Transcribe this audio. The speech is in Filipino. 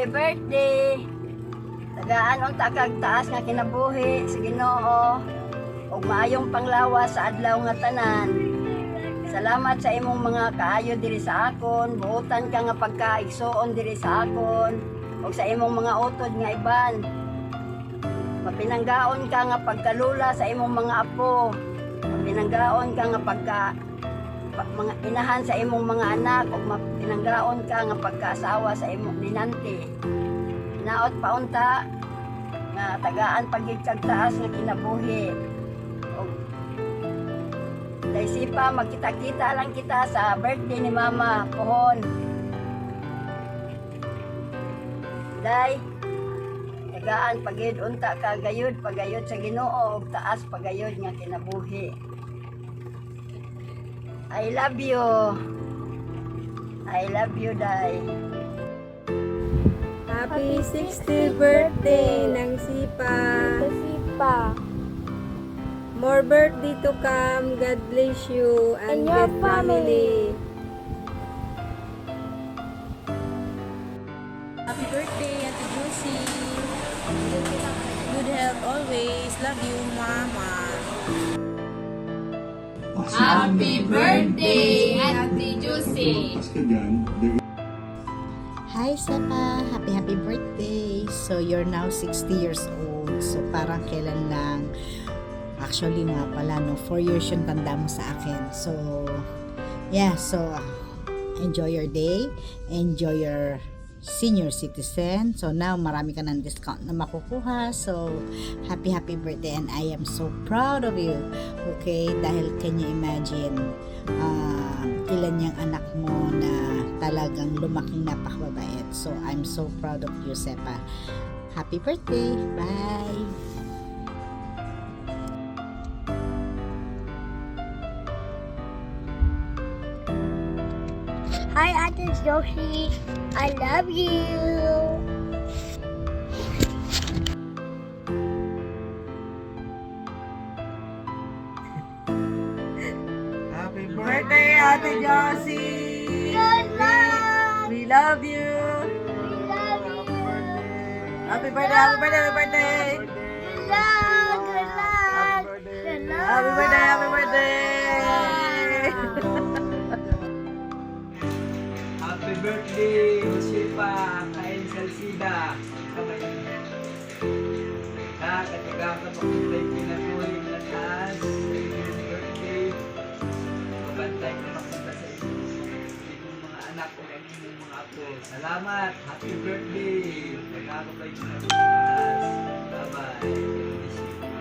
Happy birthday! Tagaan unta kag taas nga kinabuhi sa Ginoo ug maayong panglawas sa adlaw nga tanan. Salamat sa imong mga kaayo diri sa akon, buotan ka nga pagkaigsuon diri sa akon ug sa imong mga utod nga iban. Mapinanggaon ka nga pagkalula sa imong mga apo. Mapinanggaon ka nga mga inahan sa imong mga anak ug mapinanggaon ka nga pagkaasawa sa imong ninanti. Naot paunta nga tagaan pagigkag taas nga kinabuhi. Og dahil sipa magkita-kita lang kita sa birthday ni Mama Pohon. Day tagaan pagayod unta ka gayud pagayod sa Ginoo ug taas pagayod nga kinabuhi. I love you. I love you, Day. Happy 60th birthday ng Sipa. Sipa. More birthday to come. God bless you and your your family. Happy birthday, Ate Josie. Good health always. Love you, Mama. Happy birthday, Ate Josie! Hi Sepa! Happy birthday! So you're now 60 years old. So parang kailan lang. Actually nga pala, no, 4 years yung tanda mo sa akin. So yeah, so enjoy your day. Enjoy your senior citizen. So now marami ka ng discount na makukuha. So happy birthday and I am so proud of you. Okay, dahil can you imagine ilan yung anak mo na talagang lumaking napakababait. So I'm so proud of you, Sepa. Happy birthday. Bye. Hi, Ate Josie. I love you. Happy birthday, Ate Josie. Good luck. We love you. We love you. Happy birthday. Good luck. Good luck. Good luck. Happy birthday. Happy birthday, Josepa, Kain Salsida. Kamay niya. Kataga ka pakitay pinatuloy na taas. Happy birthday. Mabantay ka makita sa inyong mga anak o inyong mga apo. Salamat. Happy birthday. Kataga ka pa yung taas. Bye-bye.